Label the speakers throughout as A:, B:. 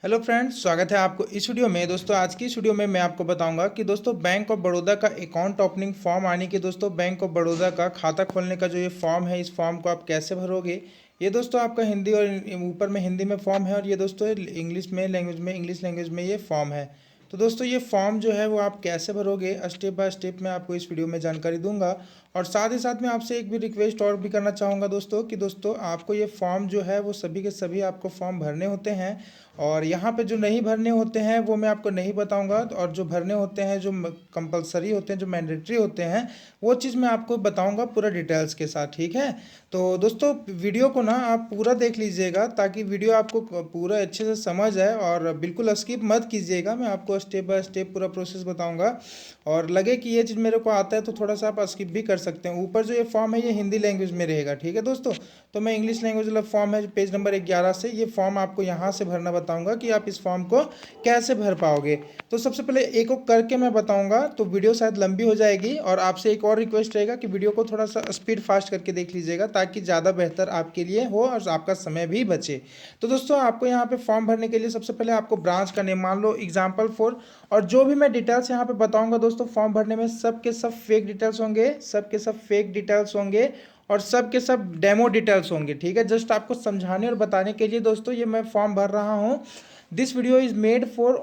A: Hello friends, स्वागत है आपको इस वीडियो में। दोस्तों आज की इस वीडियो में मैं आपको बताऊंगा कि दोस्तों बैंक ऑफ बड़ौदा का अकाउंट ओपनिंग फॉर्म आने की दोस्तों बैंक ऑफ बड़ौदा का खाता खोलने का जो ये फॉर्म है, इस फॉर्म को आप कैसे भरोगे। ये दोस्तों आपका हिंदी और ऊपर में हिंदी में फॉर्म है और ये दोस्तों इंग्लिश लैंग्वेज में ये फॉर्म है। तो दोस्तों ये फॉर्म जो है वो आप कैसे भरोगे, स्टेप बाय स्टेप मैं आपको इस वीडियो में जानकारी दूंगा। और साथ ही साथ मैं आपसे एक भी रिक्वेस्ट और भी करना चाहूँगा दोस्तों कि दोस्तों आपको ये फॉर्म जो है वो सभी के सभी आपको फॉर्म भरने होते हैं। और यहाँ पे जो नहीं भरने होते हैं वो मैं आपको नहीं बताऊंगा, और जो भरने होते हैं, जो कंपलसरी होते हैं, जो मैंडेटरी होते हैं, वो चीज़ मैं आपको बताऊंगा पूरा डिटेल्स के साथ। ठीक है, तो दोस्तों वीडियो को ना आप पूरा देख लीजिएगा ताकि वीडियो आपको पूरा अच्छे से समझ आए, और बिल्कुल स्किप मत कीजिएगा। मैं आपको स्टेप बाय स्टेप पूरा प्रोसेस बताऊँगा, और लगे कि ये चीज़ मेरे को आता है तो थोड़ा सा आप स्किप भी कर सकते हैं। ऊपर जो ये फॉर्म है ये हिंदी लैंग्वेज में रहेगा। ठीक है दोस्तों, तो मैं इंग्लिश लैंग्वेज वाला फॉर्म है पेज नंबर 11 से ये फॉर्म आपको यहाँ से भरना बताऊंगा कि आप इस फॉर्म को कैसे भर पाओगे। तो सबसे पहले एक एक करके मैं बताऊंगा, तो वीडियो शायद लंबी हो जाएगी, और आपसे एक और रिक्वेस्ट रहेगा कि वीडियो को थोड़ा सा स्पीड फास्ट करके देख लीजिएगा ताकि ज़्यादा बेहतर आपके लिए हो और आपका समय भी बचे। तो दोस्तों आपको यहाँ पे फॉर्म भरने के लिए सबसे पहले आपको ब्रांच का नेम, मान लो एग्जाम्पल फॉर, और जो भी मैं डिटेल्स यहाँ पे बताऊंगा दोस्तों फॉर्म भरने में सब के सब फेक डिटेल्स होंगे, सब के सब फेक डिटेल्स होंगे, और सब के सब डेमो डिटेल्स होंगे। ठीक है, जस्ट आपको समझाने और बताने के लिए दोस्तों ये मैं फॉर्म भर रहा हूँ। This video is made for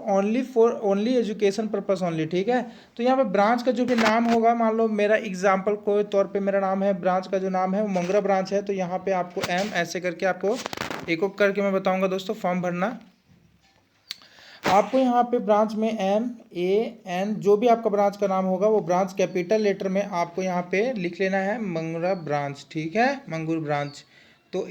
A: only education purpose only. ठीक है, तो यहाँ पे ब्रांच का जो भी नाम होगा, मान लो मेरा एग्जाम्पल के तौर पे मेरा नाम है, ब्रांच का जो नाम है वो मंगरा ब्रांच है, तो यहाँ पे आपको एम ऐसे करके आपको एक एक करके मैं बताऊँगा दोस्तों फॉर्म भरना। आपको यहाँ पे ब्रांच में MAN जो भी आपका ब्रांच का नाम होगा वो ब्रांच कैपिटल लेटर में आपको यहाँ पे लिख लेना है, मंगूरा ब्रांच। ठीक है, मंगूर ब्रांच, तो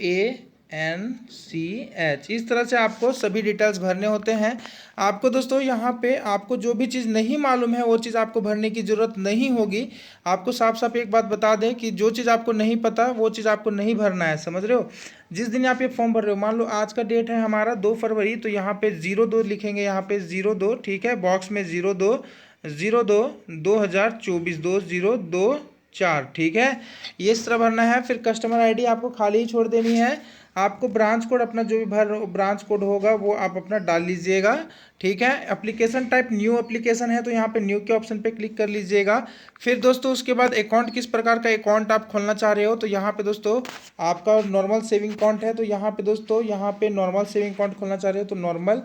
A: ANCH इस तरह से आपको सभी डिटेल्स भरने होते हैं। आपको दोस्तों यहाँ पे आपको जो भी चीज़ नहीं मालूम है वो चीज़ आपको भरने की ज़रूरत नहीं होगी। आपको साफ साफ एक बात बता दें कि जो चीज़ आपको नहीं पता वो चीज़ आपको नहीं भरना है, समझ रहे हो। जिस दिन आप ये फॉर्म भर रहे हो, मान लो आज का डेट है हमारा 2 फरवरी, तो यहाँ पे 02 लिखेंगे, यहाँ पे 02। ठीक है, बॉक्स में 02/02/2024 2024। ठीक है, ये इस तरह भरना है। फिर कस्टमर आईडी आपको खाली ही छोड़ देनी है। आपको ब्रांच कोड अपना जो भी ब्रांच कोड होगा वो आप अपना डाल लीजिएगा। ठीक है, एप्लीकेशन टाइप न्यू एप्लीकेशन है तो यहाँ पे न्यू के ऑप्शन पे क्लिक कर लीजिएगा। फिर दोस्तों उसके बाद अकाउंट, किस प्रकार का अकाउंट आप खोलना चाह रहे हो, तो यहाँ पे दोस्तों आपका नॉर्मल सेविंग अकाउंट है, तो यहाँ पे दोस्तों यहाँ पे नॉर्मल सेविंग अकाउंट खोलना चाह रहे हो तो नॉर्मल।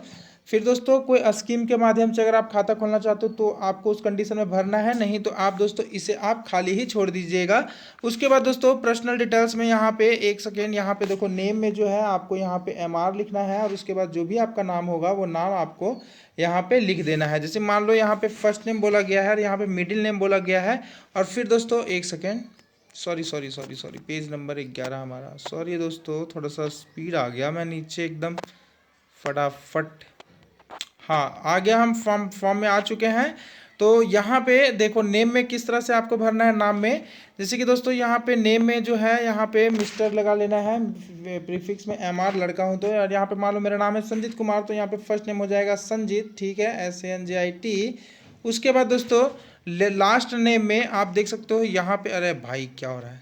A: फिर दोस्तों कोई स्कीम के माध्यम से अगर आप खाता खोलना चाहते हो तो आपको उस कंडीशन में भरना है, नहीं तो आप दोस्तों इसे आप खाली ही छोड़ दीजिएगा। उसके बाद दोस्तों पर्सनल डिटेल्स में यहाँ पे एक सेकेंड, यहाँ पे देखो नेम में जो है आपको यहाँ पे MR लिखना है, और उसके बाद जो भी आपका नाम होगा वो नाम आपको यहाँ पे लिख देना है। जैसे मान लो यहाँ पे फर्स्ट नेम बोला गया है और यहाँ पे मिडिल नेम बोला गया है। और फिर दोस्तों एक सेकेंड, सॉरी पेज नंबर 11 हमारा, सॉरी दोस्तों थोड़ा सा स्पीड आ गया, मैं नीचे एकदम फटाफट, हाँ आ गया, हम फॉर्म में आ चुके हैं। तो यहाँ पे देखो नेम में किस तरह से आपको भरना है नाम में। जैसे कि दोस्तों यहाँ पे नेम में जो है यहाँ पे मिस्टर लगा लेना है, प्रीफिक्स में MR लड़का हूँ तो, और यहाँ पे मान लो मेरा नाम है संजीत कुमार, तो यहाँ पे फर्स्ट नेम हो जाएगा संजीत। ठीक है, SANJIT। उसके बाद दोस्तों लास्ट नेम में आप देख सकते हो यहाँ पे, अरे भाई क्या हो रहा है।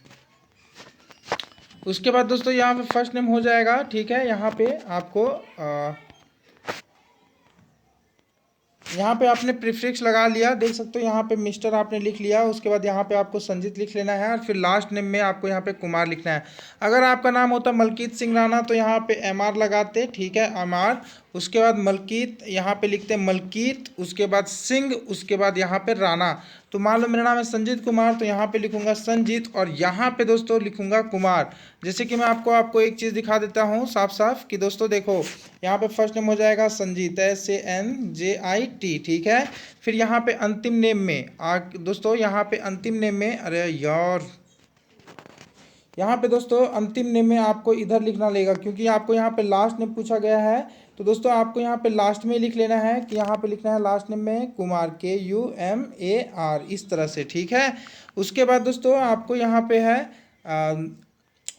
A: उसके बाद दोस्तों यहाँ पे फर्स्ट नेम हो जाएगा। ठीक है, यहाँ पे आपको यहाँ पे आपने प्रीफिक्स लगा लिया, देख सकते हो यहाँ पे मिस्टर आपने लिख लिया। उसके बाद यहाँ पे आपको संजीत लिख लेना है, और फिर लास्ट नेम में आपको यहाँ पे कुमार लिखना है। अगर आपका नाम होता मलकीत सिंह राणा तो यहाँ पे MR लगाते। ठीक है, MR, उसके बाद मलकीत, यहाँ पे लिखते हैं मलकीत, उसके बाद सिंह, उसके बाद यहाँ पे राणा। तो मान लो मेरा नाम है संजीत कुमार, तो यहाँ पे लिखूंगा संजीत, और यहाँ पे दोस्तों लिखूंगा कुमार। जैसे कि मैं आपको एक चीज़ दिखा देता हूँ साफ साफ कि दोस्तों देखो यहाँ पे फर्स्ट नेम हो जाएगा संजीत, SANJIT। ठीक है, फिर यहाँ पे अंतिम नेम में दोस्तों यहाँ पे अंतिम नेम में, अरे यार यहाँ पे दोस्तों अंतिम नेम में आपको इधर लिखना लेगा, क्योंकि आपको यहाँ पे लास्ट नेम पूछा गया है। तो दोस्तों आपको यहाँ पे लास्ट में लिख लेना है कि यहाँ पे लिखना है लास्ट नेम में कुमार, KUMAR, इस तरह से। ठीक है, उसके बाद दोस्तों आपको यहाँ पे है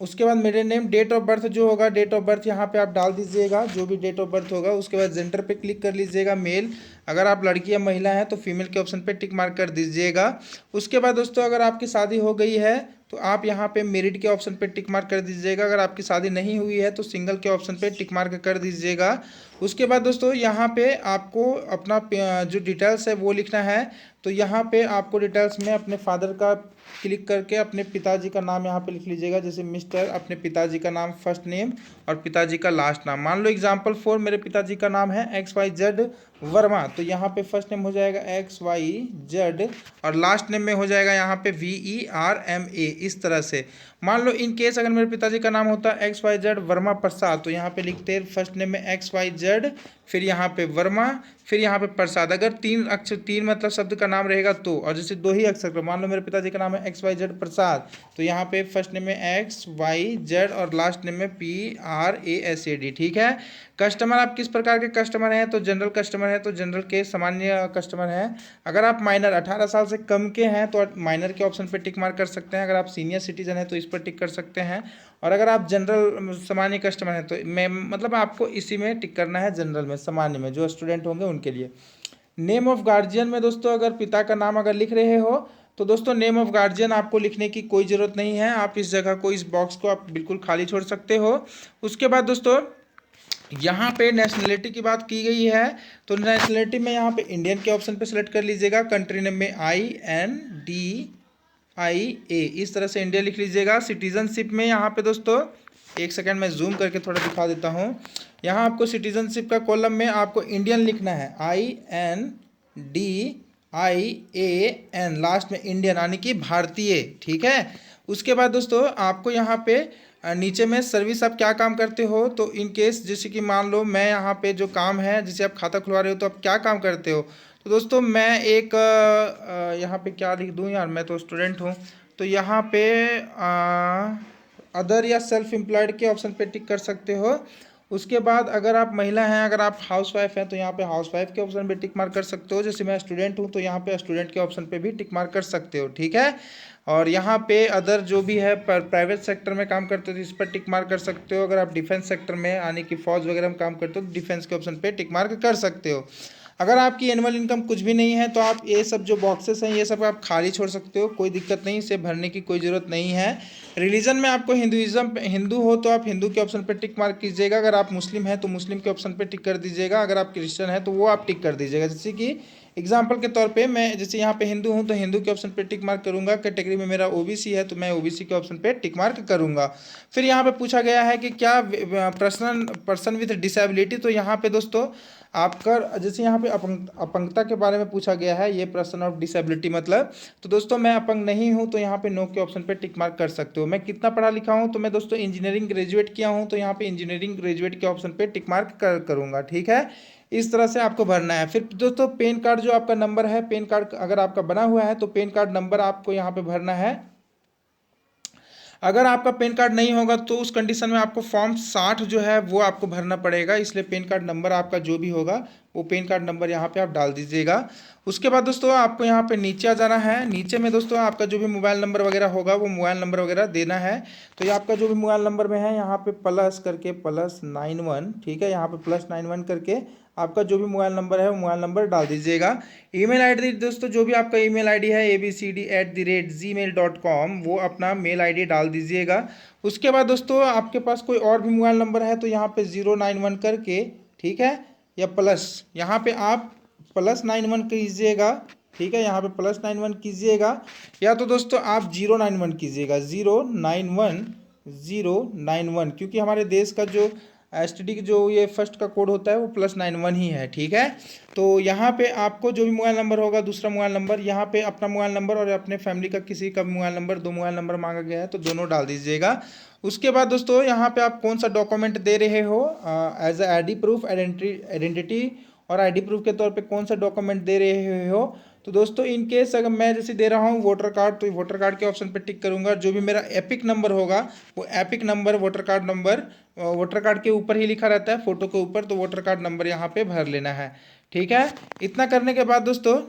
A: उसके बाद middle name, date of birth जो होगा, डेट ऑफ बर्थ यहाँ पे आप डाल दीजिएगा, जो भी डेट ऑफ बर्थ होगा। उसके बाद जेंडर पे क्लिक कर लीजिएगा, मेल। अगर आप लड़की या महिला हैं तो फीमेल के ऑप्शन पे टिक मार्क कर दीजिएगा। उसके बाद दोस्तों अगर आपकी शादी हो गई है तो आप यहाँ पे मेरिड के ऑप्शन पे टिक मार्क कर दीजिएगा। अगर आपकी शादी नहीं हुई है तो सिंगल के ऑप्शन पे टिक मार्क कर दीजिएगा। उसके बाद दोस्तों यहाँ पे आपको अपना जो डिटेल्स है वो लिखना है। तो यहाँ पे आपको डिटेल्स में अपने फादर का क्लिक करके अपने पिताजी का नाम यहाँ पे लिख लीजिएगा, जैसे मिस्टर, अपने पिताजी का नाम फर्स्ट नेम और पिताजी का लास्ट नाम। मान लो एग्जांपल फॉर मेरे पिताजी का नाम है XYZ वर्मा, तो यहाँ पे फर्स्ट नेम हो जाएगा XYZ और लास्ट नेम में हो जाएगा यहाँ पे VERMA। इस तरह से मान लो इन केस अगर मेरे पिताजी का नाम होता है XYZ वर्मा प्रसाद, तो यहाँ पे लिखते हैं फर्स्ट नेम में XYZ, फिर यहाँ पे वर्मा, फिर यहाँ पे प्रसाद। अगर तीन मतलब शब्द का नाम रहेगा तो, और जैसे दो ही अक्षर का, मान लो मेरे पिताजी का नाम है XYZ प्रसाद, तो यहाँ पे फर्स्ट नेम में XYZ और लास्ट नेम में PRASAD। ठीक है। कस्टमर आप किस प्रकार के कस्टमर हैं, तो जनरल कस्टमर है तो जनरल के सामान्य कस्टमर हैं। अगर आप माइनर 18 साल से कम के हैं तो माइनर के ऑप्शन पे टिक मार्क कर सकते हैं। अगर आप सीनियर सिटीजन हैं तो इस पर टिक कर सकते हैं। और अगर आप जनरल सामान्य कस्टमर हैं तो मैं मतलब आपको इसी में टिक करना है, जनरल में, सामान्य में, जो स्टूडेंट होंगे उनके लिए। नेम ऑफ गार्जियन में दोस्तों अगर पिता का नाम अगर लिख रहे हो तो दोस्तों नेम ऑफ गार्जियन आपको लिखने की कोई ज़रूरत नहीं है। आप इस जगह को, इस बॉक्स को आप बिल्कुल खाली छोड़ सकते हो। उसके बाद दोस्तों यहाँ पे नेशनलिटी की बात की गई है, तो नेशनलिटी में यहाँ पे इंडियन के ऑप्शन पे सेलेक्ट कर लीजिएगा। कंट्री नेम में INDIA, इस तरह से इंडिया लिख लीजिएगा। सिटीजनशिप में यहाँ पे दोस्तों, एक सेकंड में जूम करके थोड़ा दिखा देता हूँ। यहाँ आपको सिटीजनशिप का कॉलम में आपको इंडियन लिखना है, INDIAN, लास्ट में इंडियन यानी कि भारतीय। ठीक है। उसके बाद दोस्तों आपको यहाँ पे नीचे में सर्विस आप क्या काम करते हो, तो इन केस जैसे कि मान लो मैं यहाँ पे जो काम है, जैसे आप खाता खुलवा रहे हो तो आप क्या काम करते हो, तो दोस्तों मैं एक यहाँ पे क्या लिख दूँ यार, मैं तो स्टूडेंट हूँ, तो यहाँ पे अदर या सेल्फ एम्प्लॉयड के ऑप्शन पे टिक कर सकते हो। उसके बाद अगर आप महिला हैं, अगर आप हाउसवाइफ हैं तो यहाँ पे हाउसवाइफ के ऑप्शन पे टिक मार्क कर सकते हो। जैसे मैं स्टूडेंट हूँ तो यहाँ पे स्टूडेंट के ऑप्शन पे भी टिक मार्क कर सकते हो। ठीक है। और यहाँ पे अदर जो भी है प्राइवेट सेक्टर में काम करते हो तो इस पर टिक मार्क कर सकते हो। अगर आप डिफेंस सेक्टर में यानी कि फौज वगैरह में काम करते हो तो डिफेंस के ऑप्शन पे टिक मार्क कर सकते हो। अगर आपकी एनुअल इनकम कुछ भी नहीं है तो आप ये सब जो बॉक्सेस हैं ये सब आप खाली छोड़ सकते हो, कोई दिक्कत नहीं, इसे भरने की कोई ज़रूरत नहीं है। रिलीजन में आपको हिंदू हो तो आप हिंदू के ऑप्शन पे टिक मार्क कीजिएगा। अगर आप मुस्लिम हैं तो मुस्लिम के ऑप्शन पे टिक कर दीजिएगा। अगर आप क्रिश्चियन हैं तो वो आप टिक कर दीजिएगा। जैसे कि एग्जाम्पल के तौर पे मैं जैसे यहाँ पे हिंदू हूँ तो हिंदू के ऑप्शन पे टिक मार्क करूँगा। कैटेगरी में मेरा ओबीसी है तो मैं ओबीसी के ऑप्शन पे टिक मार्क करूँगा। फिर यहाँ पे पूछा गया है कि क्या पर्सन विथ डिसेबिलिटी, तो यहाँ पे दोस्तों आपका जैसे यहाँ पे अपंगता के बारे में पूछा गया है, ये पर्सन ऑफ डिसेबिलिटी मतलब, तो दोस्तों मैं अपंग नहीं हूँ तो यहाँ पे नो के ऑप्शन पे टिक मार्क कर सकते हो। मैं कितना पढ़ा लिखा हूँ, तो मैं दोस्तों इंजीनियरिंग ग्रेजुएट किया हूँ तो यहाँ पे इंजीनियरिंग ग्रेजुएट के ऑप्शन पे टिक मार्क करूँगा। ठीक है। इस तरह से आपको भरना है। फिर दोस्तों पेन कार्ड जो आपका नंबर है, पेन कार्ड अगर आपका बना हुआ है तो पेन कार्ड नंबर आपको यहाँ पे भरना है। अगर आपका पेन कार्ड नहीं होगा तो उस कंडीशन में आपको फॉर्म 60 जो है वो आपको भरना पड़ेगा। इसलिए पेन कार्ड नंबर आपका जो भी होगा वो पेन कार्ड नंबर यहाँ पे आप डाल दीजिएगा। उसके बाद दोस्तों आपको यहाँ पे नीचे आ जाना है। नीचे में दोस्तों आपका जो भी मोबाइल नंबर वगैरह होगा वो मोबाइल नंबर वगैरह देना है। तो ये आपका जो भी मोबाइल नंबर में है यहाँ पे प्लस करके +91, ठीक है, यहाँ पे +91 करके आपका जो भी मोबाइल नंबर है वो मोबाइल नंबर डाल दीजिएगा। ईमेल आईडी दोस्तों जो भी आपका ईमेल आईडी है abcd@gmail.com वो अपना मेल आईडी डाल दीजिएगा। उसके बाद दोस्तों आपके पास कोई और भी मोबाइल नंबर है तो यहाँ पे 091 करके, ठीक है, या प्लस, यहाँ पे आप +91 कीजिएगा। ठीक है, यहाँ पे +91 कीजिएगा, या तो दोस्तों आप 091 कीजिएगा, 091, क्योंकि हमारे देश का जो STD की जो ये फर्स्ट का कोड होता है वो +91 ही है। ठीक है। तो यहाँ पे आपको जो भी मोबाइल नंबर होगा, दूसरा मोबाइल नंबर, यहाँ पे अपना मोबाइल नंबर और अपने फैमिली का किसी का मोबाइल नंबर, 2 मोबाइल नंबर मांगा गया है तो दोनों डाल दीजिएगा। उसके बाद दोस्तों यहाँ पे आप कौन सा डॉक्यूमेंट दे रहे हो, as a ID proof, identity और ID प्रूफ के तौर पे कौन सा डॉक्यूमेंट दे रहे हो। तो दोस्तों इन केस अगर मैं जैसे दे रहा हूँ वोटर कार्ड, तो वोटर कार्ड के ऑप्शन पे टिक करूँगा। जो भी मेरा एपिक नंबर होगा वो epic number, voter card number voter card के ऊपर ही लिखा रहता है, फोटो के ऊपर, तो वोटर कार्ड नंबर यहाँ पे भर लेना है। ठीक है। इतना करने के बाद दोस्तों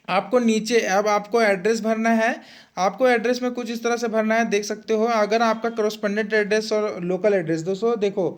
A: आपको नीचे अब आपको एड्रेस भरना है। आपको एड्रेस में कुछ इस तरह से भरना है, देख सकते हो। अगर आपका कॉरेस्पॉन्डेंट एड्रेस और लोकल एड्रेस, दोस्तों देखो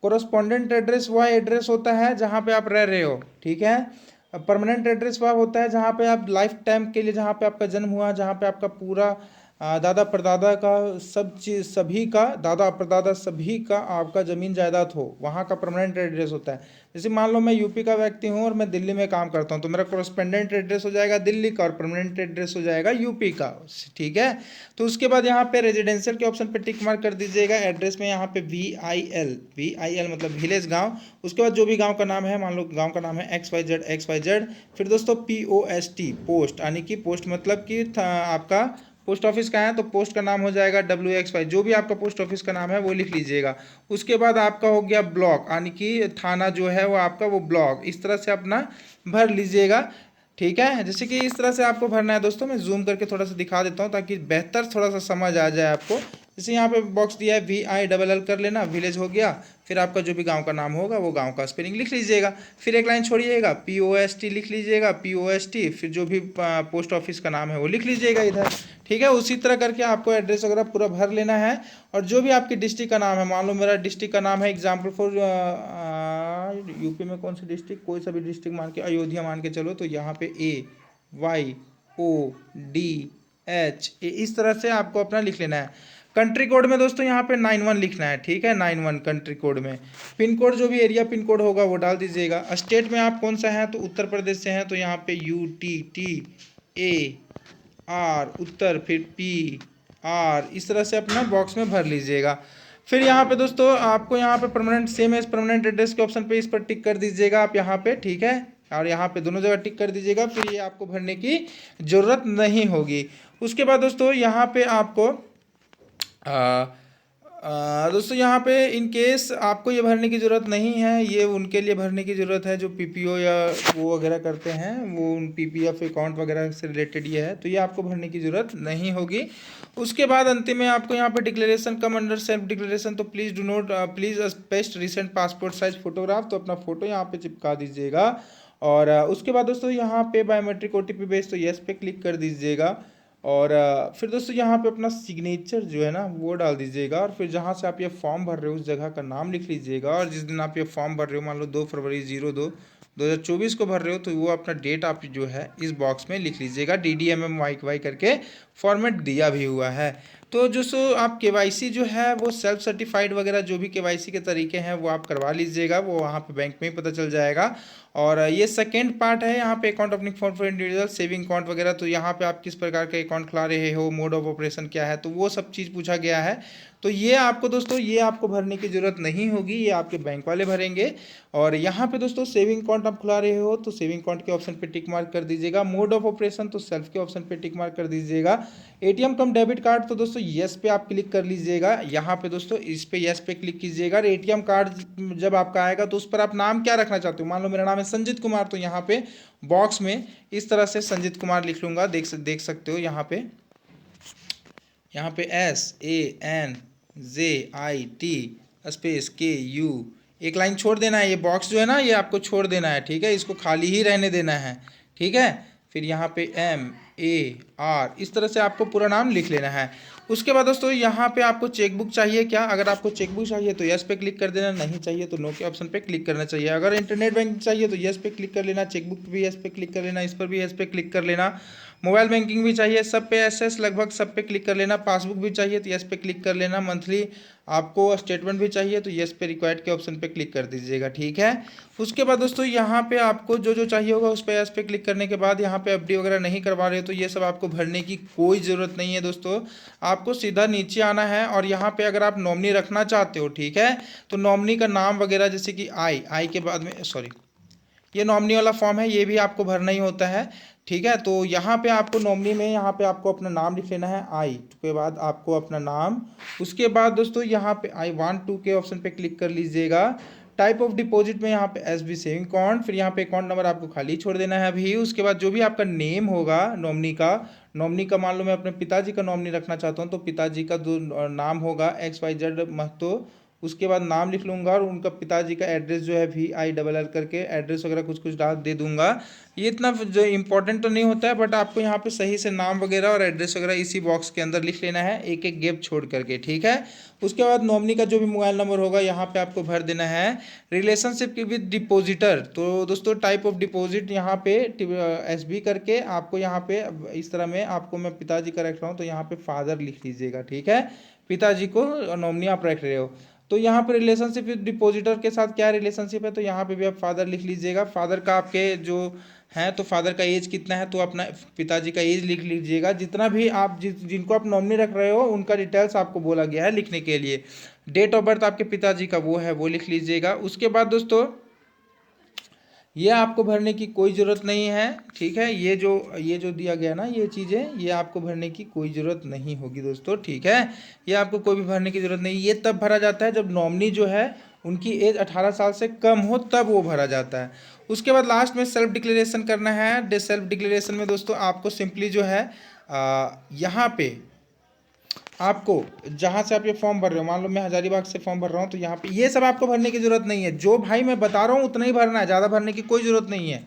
A: कॉरेस्पॉन्डेंट एड्रेस वह एड्रेस होता है जहाँ पे आप रह रहे हो। ठीक है। परमानेंट एड्रेस वह होता है जहाँ पे आप लाइफ टाइम के लिए, जहाँ पे आपका जन्म हुआ, जहाँ पे आपका पूरा दादा परदादा का सब चीज़ सभी का, दादा परदादा सभी का आपका ज़मीन जायदाद हो, वहाँ का परमानेंट एड्रेस होता है। जैसे मान लो मैं यूपी का व्यक्ति हूँ और मैं दिल्ली में काम करता हूँ, तो मेरा कोरेस्पेंडेंट एड्रेस हो जाएगा दिल्ली का और परमानेंट एड्रेस हो जाएगा यूपी का। ठीक है, तो उसके बाद यहाँ पे रेजिडेंशियल के ऑप्शन पे टिक मार्क कर दीजिएगा। एड्रेस में यहाँ पे VIL मतलब विलेज गाँव, उसके बाद जो भी गाँव का नाम है, मान लो गाँव का नाम है XYZ। फिर दोस्तों POST पोस्ट, यानी कि पोस्ट मतलब कि आपका पोस्ट ऑफिस का है तो पोस्ट का नाम हो जाएगा WXY, जो भी आपका पोस्ट ऑफिस का नाम है वो लिख लीजिएगा। उसके बाद आपका हो गया ब्लॉक, यानी कि थाना जो है वो आपका वो ब्लॉक, इस तरह से अपना भर लीजिएगा। ठीक है, जैसे कि इस तरह से आपको भरना है दोस्तों। मैं जूम करके थोड़ा सा दिखा देता हूँ ताकि बेहतर थोड़ा सा समझ आ जाए आपको। जैसे यहाँ पे बॉक्स दिया है VILL कर लेना, विलेज हो गया, फिर आपका जो भी गांव का नाम होगा वो गांव का स्पेलिंग लिख लीजिएगा। फिर एक लाइन छोड़िएगा, POST लिख लीजिएगा, POST, फिर जो भी पोस्ट ऑफिस का नाम है वो लिख लीजिएगा इधर। ठीक है, उसी तरह करके आपको एड्रेस वगैरह पूरा भर लेना है। और जो भी आपकी डिस्ट्रिक्ट का नाम है, मान लो मेरा डिस्ट्रिक्ट का नाम है एग्जाम्पल फॉर यूपी में कौन सी डिस्ट्रिक्ट, कोई सा भी डिस्ट्रिक्ट मान के, अयोध्या मान के चलो, तो यहाँ पे AYODH इस तरह से आपको अपना लिख लेना है। कंट्री कोड में दोस्तों यहाँ पे 91 लिखना है। ठीक है, 91 कंट्री कोड में। पिन कोड जो भी एरिया पिन कोड होगा वो डाल दीजिएगा। स्टेट में आप कौन सा है, तो उत्तर प्रदेश से हैं तो यहाँ पे UTTAR उत्तर, फिर PR, इस तरह से अपना बॉक्स में भर लीजिएगा। फिर यहाँ पे दोस्तों आपको यहाँ पे permanent same as permanent address के ऑप्शन पे इस पर टिक कर दीजिएगा आप यहाँ पे। ठीक है, और यहाँ पे दोनों जगह टिक कर दीजिएगा, फिर ये आपको भरने की ज़रूरत नहीं होगी। उसके बाद दोस्तों यहाँ पे आपको दोस्तों यहाँ पे इन केस आपको ये भरने की ज़रूरत नहीं है, ये उनके लिए भरने की ज़रूरत है जो PPO या वो वगैरह करते हैं, वो उन PPF अकाउंट वगैरह से रिलेटेड ये है, तो ये आपको भरने की ज़रूरत नहीं होगी। उसके बाद अंतिम में आपको यहाँ पे declaration come under self declaration, तो please do note please paste recent passport size photograph, तो अपना फ़ोटो यहाँ पे चिपका दीजिएगा। और उसके बाद दोस्तों यहाँ पे बायोमेट्रिक OTP बेस, तो येस पे क्लिक कर दीजिएगा। और फिर दोस्तों यहाँ पे अपना सिग्नेचर जो है ना वो डाल दीजिएगा। और फिर जहाँ से आप ये फॉर्म भर रहे हो उस जगह का नाम लिख लीजिएगा। और जिस दिन आप ये फॉर्म भर रहे हो, मान लो 2 फरवरी 2024 को भर रहे हो, तो वो अपना डेट आप जो है इस बॉक्स में लिख लीजिएगा। DDMMYY करके फॉर्मेट दिया भी हुआ है। तो जो सो आप KYC जो है वो सेल्फ सर्टिफाइड वगैरह जो भी KYC के तरीके हैं वो आप करवा लीजिएगा, वो वहाँ पे बैंक में ही पता चल जाएगा। और ये सेकेंड पार्ट है यहाँ पे account opening for individual saving account वगैरह, तो यहाँ पे आप किस प्रकार का अकाउंट खुला रहे हो, मोड ऑफ ऑपरेशन क्या है, तो वो सब चीज़ पूछा गया है। तो ये आपको दोस्तों ये आपको भरने की ज़रूरत नहीं होगी, ये आपके बैंक वाले भरेंगे। और यहाँ पे दोस्तों सेविंग अकाउंट आप खुला रहे हो तो सेविंग अकाउंट के ऑप्शन पे टिक मार्क कर दीजिएगा। मोड ऑफ ऑपरेशन तो सेल्फ के ऑप्शन पे टिक मार्क कर दीजिएगा। ATM कम डेबिट कार्ड तो दोस्तों येस पे आप क्लिक कर लीजिएगा। यहाँ पे दोस्तों इस पे येस पे क्लिक कीजिएगा। और ATM कार्ड जब आपका आएगा तो उस पर आप नाम क्या रखना चाहते हो, मान लो मेरा नाम है संजीत कुमार, तो यहाँ पे बॉक्स में इस तरह से संजीत कुमार लिख लूँगा। देख सकते हो यहाँ पे SANJIT स्पेस KU, एक लाइन छोड़ देना है। ये बॉक्स जो है ना ये आपको छोड़ देना है। ठीक है, इसको खाली ही रहने देना है। ठीक है, फिर यहाँ पे MAR इस तरह से आपको पूरा नाम लिख लेना है। उसके बाद दोस्तों यहाँ पे आपको चेकबुक चाहिए क्या, अगर आपको चेकबुक चाहिए तो यस पे क्लिक कर देना, नहीं चाहिए तो नो के ऑप्शन पे क्लिक करना चाहिए। अगर इंटरनेट बैंकिंग चाहिए तो यस पे क्लिक कर लेना, चेकबुक पे भी यस पे क्लिक कर लेना, इस पर भी यस पे क्लिक कर लेना। मोबाइल बैंकिंग भी चाहिए, सब पे SS लगभग सब पे क्लिक कर लेना। पासबुक भी चाहिए तो यस पे क्लिक कर लेना। मंथली आपको स्टेटमेंट भी चाहिए तो यस पे रिक्वायर्ड के ऑप्शन पे क्लिक कर दीजिएगा। ठीक है, उसके बाद दोस्तों यहाँ पे आपको जो जो चाहिए होगा उस पर यस पे क्लिक करने के बाद यहाँ पे FD वगैरह नहीं करवा रहे हो तो ये सब आपको भरने की कोई ज़रूरत नहीं है दोस्तों। आपको सीधा नीचे आना है और यहाँ पे अगर आप नॉमिनी रखना चाहते हो, ठीक है, तो नॉमिनी का नाम वगैरह जैसे कि आई के बाद में ये नॉमिनी वाला फॉर्म है, ये भी आपको भरना ही होता है। ठीक है, तो यहाँ पे आपको नॉमिनी में यहाँ पे आपको अपना नाम लिख लेना है, आई के बाद आपको अपना नाम। उसके बाद दोस्तों यहाँ पे I want to के ऑप्शन पे क्लिक कर लीजिएगा। टाइप ऑफ डिपॉजिट में यहाँ पे SB सेविंग अकाउंट, फिर यहाँ पे अकाउंट नंबर आपको खाली छोड़ देना है अभी। उसके बाद जो भी आपका नेम होगा नॉमिनी का मान लो मैं अपने पिताजी का नॉमिनी रखना चाहता हूँ तो पिताजी का जो नाम होगा XYZ महतो, उसके बाद नाम लिख लूँगा और उनका पिताजी का एड्रेस जो है VILL करके एड्रेस वगैरह कुछ कुछ डाल दे दूंगा। ये इतना जो इम्पोर्टेंट तो नहीं होता है, बट आपको यहाँ पे सही से नाम वगैरह और एड्रेस वगैरह इसी बॉक्स के अंदर लिख लेना है, एक एक गैप छोड़ करके, ठीक है। उसके बाद नॉमिनी का जो भी मोबाइल नंबर होगा यहाँ पे आपको भर देना है। रिलेशनशिप विद डिपोजिटर, तो दोस्तों टाइप ऑफ डिपॉजिट यहाँ पे SB करके आपको यहाँ पे इस तरह में आपको मैं पिताजी का रख रहा हूँ तो यहाँ पे फादर लिख लीजिएगा, ठीक है। पिताजी को नॉमिनी आप रख रहे हो तो यहाँ पे रिलेशनशिप विद डिपॉजिटर के साथ क्या रिलेशनशिप है, तो यहाँ पे भी आप फादर लिख लीजिएगा। फादर का आपके जो हैं तो फादर का एज कितना है तो अपना पिताजी का एज लिख लीजिएगा। जितना भी आप जिनको आप नॉमिनी रख रहे हो उनका डिटेल्स आपको बोला गया है लिखने के लिए। डेट ऑफ बर्थ आपके पिताजी का वो है वो लिख लीजिएगा। उसके बाद दोस्तों ये आपको भरने की कोई ज़रूरत नहीं है, ठीक है। ये जो दिया गया ना ये चीज़ें, ये आपको भरने की कोई ज़रूरत नहीं होगी दोस्तों, ठीक है। ये आपको कोई भी भरने की ज़रूरत नहीं, ये तब भरा जाता है जब नॉमिनी जो है उनकी एज 18 साल से कम हो, तब वो भरा जाता है। उसके बाद लास्ट में सेल्फ डिक्लेरेशन करना है। सेल्फ डिक्लेरेशन में दोस्तों आपको सिंपली जो है यहाँ पे आपको जहाँ से आप ये फॉर्म भर रहे हो, मान लो मैं हजारीबाग से फॉर्म भर रहा हूँ तो यहाँ पे ये सब आपको भरने की ज़रूरत नहीं है। जो भाई मैं बता रहा हूँ उतना ही भरना है, ज़्यादा भरने की कोई ज़रूरत नहीं है।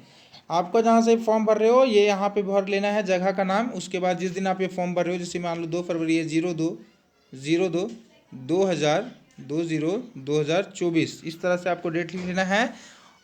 A: आपको जहाँ से फॉर्म भर रहे हो ये यहाँ पे भर लेना है जगह का नाम। उसके बाद जिस दिन आप ये फॉर्म भर रहे हो, जैसे मान लो 2 फरवरी है, 02/02/2024, इस तरह से आपको डेट लिख लेना है।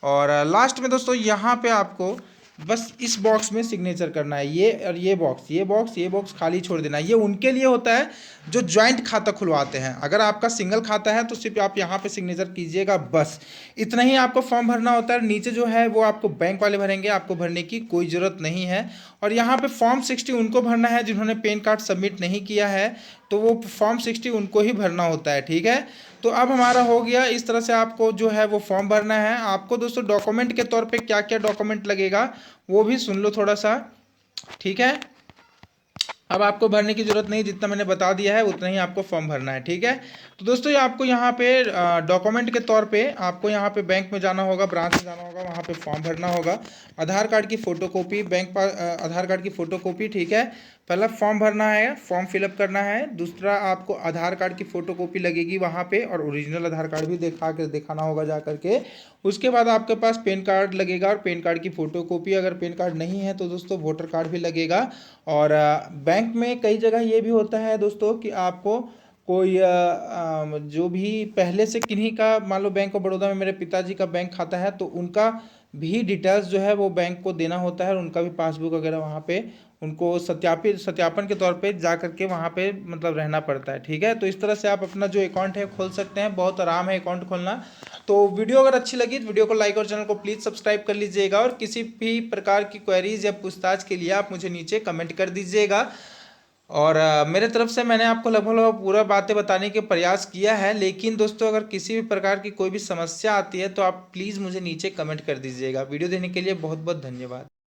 A: और लास्ट में दोस्तों यहाँ पे आपको बस इस बॉक्स में सिग्नेचर करना है। ये और ये बॉक्स खाली छोड़ देना है। ये उनके लिए होता है जो ज्वाइंट खाता खुलवाते हैं। अगर आपका सिंगल खाता है तो सिर्फ आप यहाँ पे सिग्नेचर कीजिएगा, बस इतना ही आपको फॉर्म भरना होता है। नीचे जो है वो आपको बैंक वाले भरेंगे, आपको भरने की कोई ज़रूरत नहीं है। और यहाँ पे फॉर्म 60 उनको भरना है जिन्होंने पैन कार्ड सबमिट नहीं किया है, तो वो फॉर्म 60 उनको ही भरना होता है, ठीक है। तो अब हमारा हो गया, इस तरह से आपको जो है वो फॉर्म भरना है। आपको दोस्तों डॉक्यूमेंट के तौर पे क्या क्या डॉक्यूमेंट लगेगा वो भी सुन लो थोड़ा सा, ठीक है। अब आपको भरने की ज़रूरत नहीं, जितना मैंने बता दिया है उतना ही आपको फॉर्म भरना है, ठीक है। तो दोस्तों ये आपको यहाँ पे डॉक्यूमेंट के तौर पे आपको यहाँ पे बैंक में जाना होगा, ब्रांच में जाना होगा, वहाँ पे फॉर्म भरना होगा। आधार कार्ड की फ़ोटोकॉपी, आधार कार्ड की फ़ोटोकॉपी, ठीक है। पहला फॉर्म भरना है, फॉर्म फिलअप करना है। दूसरा आपको आधार कार्ड की फ़ोटोकॉपी लगेगी वहाँ पे, और ओरिजिनल आधार कार्ड भी दिखाना होगा जा करके। उसके बाद आपके पास पैन कार्ड लगेगा और पैन कार्ड की फ़ोटोकॉपी। अगर पैन कार्ड नहीं है तो दोस्तों वोटर कार्ड भी लगेगा। और बैंक में कई जगह ये भी होता है दोस्तों कि आपको कोई जो भी पहले से किन्हीं का, मान लो बैंक ऑफ बड़ौदा में मेरे पिताजी का बैंक खाता है तो उनका भी डिटेल्स जो है वो बैंक को देना होता है, और उनका भी पासबुक वगैरह वहाँ पे उनको सत्यापन के तौर पे जा करके वहाँ पे मतलब रहना पड़ता है, ठीक है। तो इस तरह से आप अपना जो अकाउंट है खोल सकते हैं, बहुत आराम है अकाउंट खोलना। तो वीडियो अगर अच्छी लगी तो वीडियो को लाइक और चैनल को प्लीज़ सब्सक्राइब कर लीजिएगा। और किसी भी प्रकार की क्वेरीज या पूछताछ के लिए आप मुझे नीचे कमेंट कर दीजिएगा। और मेरे तरफ से मैंने आपको लगभग पूरा बातें बताने के प्रयास किया है, लेकिन दोस्तों अगर किसी भी प्रकार की कोई भी समस्या आती है तो आप प्लीज़ मुझे नीचे कमेंट कर दीजिएगा। वीडियो देने के लिए बहुत बहुत धन्यवाद।